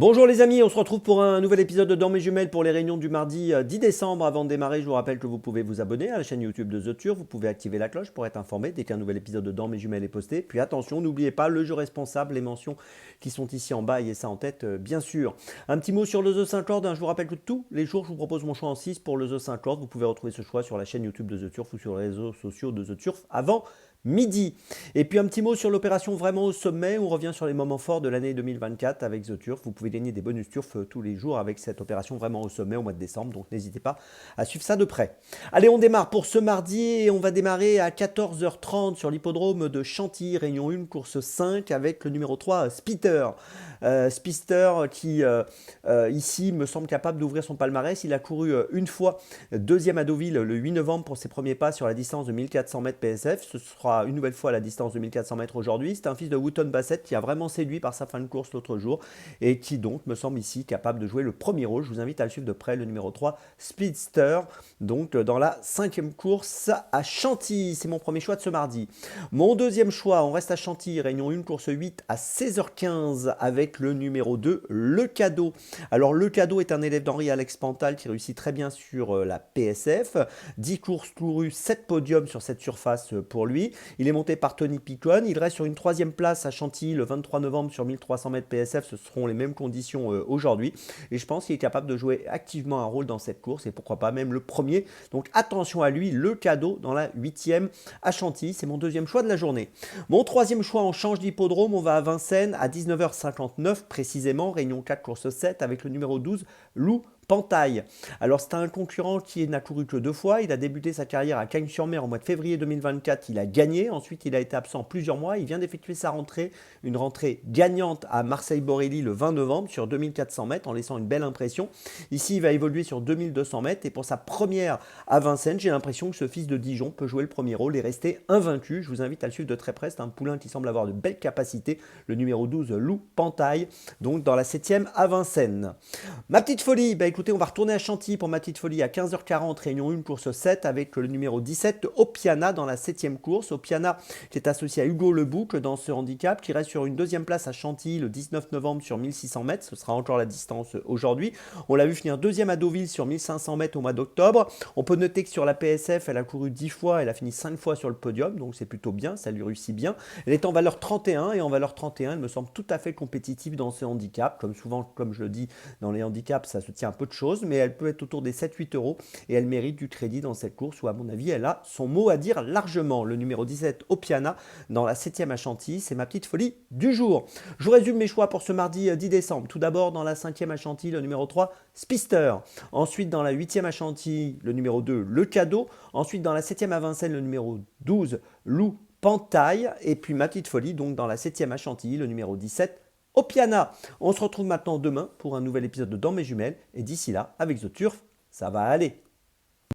Bonjour les amis, on se retrouve pour un nouvel épisode de Dans mes jumelles pour les réunions du mardi 10 décembre. Avant de démarrer, je vous rappelle que vous pouvez vous abonner à la chaîne YouTube de The Turf, vous pouvez activer la cloche pour être informé dès qu'un nouvel épisode de Dans mes jumelles est posté. Puis attention, n'oubliez pas le jeu responsable, les mentions qui sont ici en bas, ayez ça en tête bien sûr. Un petit mot sur le The 5 Lord, je vous rappelle que tous les jours je vous propose mon choix en 6 pour le The 5 Lord. Vous pouvez retrouver ce choix sur la chaîne YouTube de The Turf ou sur les réseaux sociaux de The Turf avant midi. Et puis un petit mot sur l'opération vraiment au sommet. On revient sur les moments forts de l'année 2024 avec The Turf. Vous pouvez gagner des bonus Turf tous les jours avec cette opération vraiment au sommet au mois de décembre. Donc n'hésitez pas à suivre ça de près. Allez, on démarre pour ce mardi et on va démarrer à 14h30 sur l'hippodrome de Chantilly, Réunion 1, course 5 avec le numéro 3, Spitter. Spister qui ici me semble capable d'ouvrir son palmarès. Il a couru une fois deuxième à Deauville le 8 novembre pour ses premiers pas sur la distance de 1400 mètres PSF. Ce sera une nouvelle fois la distance de 1400 mètres aujourd'hui. C'est un fils de Wooton Bassett qui a vraiment séduit par sa fin de course l'autre jour et qui donc me semble ici capable de jouer le premier rôle. Je vous invite à le suivre de près, le numéro 3, Speedster, donc dans la 5e course à Chantilly. C'est mon premier choix de ce mardi. Mon deuxième choix, on reste à Chantilly, Réunion 1, course 8 à 16h15 avec le numéro 2, Le Cadeau. Alors Le Cadeau est un élève d'Henri Alex Pantal qui réussit très bien sur la PSF. 10 courses courues, 7 podiums sur cette surface pour lui. Il est monté par Tony Picon. Il reste sur une 3e place à Chantilly le 23 novembre sur 1300 mètres PSF. Ce seront les mêmes conditions aujourd'hui. Et je pense qu'il est capable de jouer activement un rôle dans cette course et pourquoi pas même le premier. Donc attention à lui, Le Cadeau dans la 8e à Chantilly. C'est mon deuxième choix de la journée. Mon troisième choix, on change d'hippodrome. On va à Vincennes à 19h59 précisément. Réunion 4, course 7 avec le numéro 12, Lou Pantaille. Alors c'est un concurrent qui n'a couru que 2 fois. Il a débuté sa carrière à Cagnes-sur-Mer au mois de février 2024. Il a gagné. Ensuite, il a été absent plusieurs mois. Il vient d'effectuer sa rentrée, une rentrée gagnante à Marseille-Borelli le 20 novembre sur 2400 mètres en laissant une belle impression. Ici, il va évoluer sur 2200 mètres et pour sa première à Vincennes, j'ai l'impression que ce fils de Dijon peut jouer le premier rôle et rester invaincu. Je vous invite à le suivre de très près. C'est un poulain qui semble avoir de belles capacités. Le numéro 12, Lou Pantaille, donc dans la 7e à Vincennes. Ma petite folie, écoutez, on va retourner à Chantilly pour ma petite folie à 15h40, Réunion 1, course 7 avec le numéro 17, Opiana dans la 7e course. Opiana qui est associé à Hugo Leboucle dans ce handicap, qui reste sur une 2e place à Chantilly le 19 novembre sur 1600 mètres. Ce sera encore la distance aujourd'hui. On l'a vu finir 2e à Deauville sur 1500 mètres au mois d'octobre. On peut noter que sur la PSF, elle a couru 10 fois, elle a fini 5 fois sur le podium, donc c'est plutôt bien, ça lui réussit bien. Elle est en valeur 31 et en valeur 31, elle me semble tout à fait compétitive dans ce handicap. Comme souvent, comme je le dis, dans les handicaps, ça se tient un peu de choses, mais elle peut être autour des 7-8 euros et elle mérite du crédit dans cette course où, à mon avis, elle a son mot à dire largement. Le numéro 17, Opiana, dans la 7e à Chantilly, c'est ma petite folie du jour. Je vous résume mes choix pour ce mardi 10 décembre. Tout d'abord, dans la 5e à Chantilly, le numéro 3, Spister. Ensuite, dans la 8e à Chantilly, le numéro 2, Le Cadeau. Ensuite, dans la 7e à Vincennes, le numéro 12, Lou Pantaille. Et puis ma petite folie, donc dans la 7e à Chantilly, le numéro 17, Opiana. On se retrouve maintenant demain pour un nouvel épisode de Dans mes jumelles. Et d'ici là, avec The Turf, ça va aller.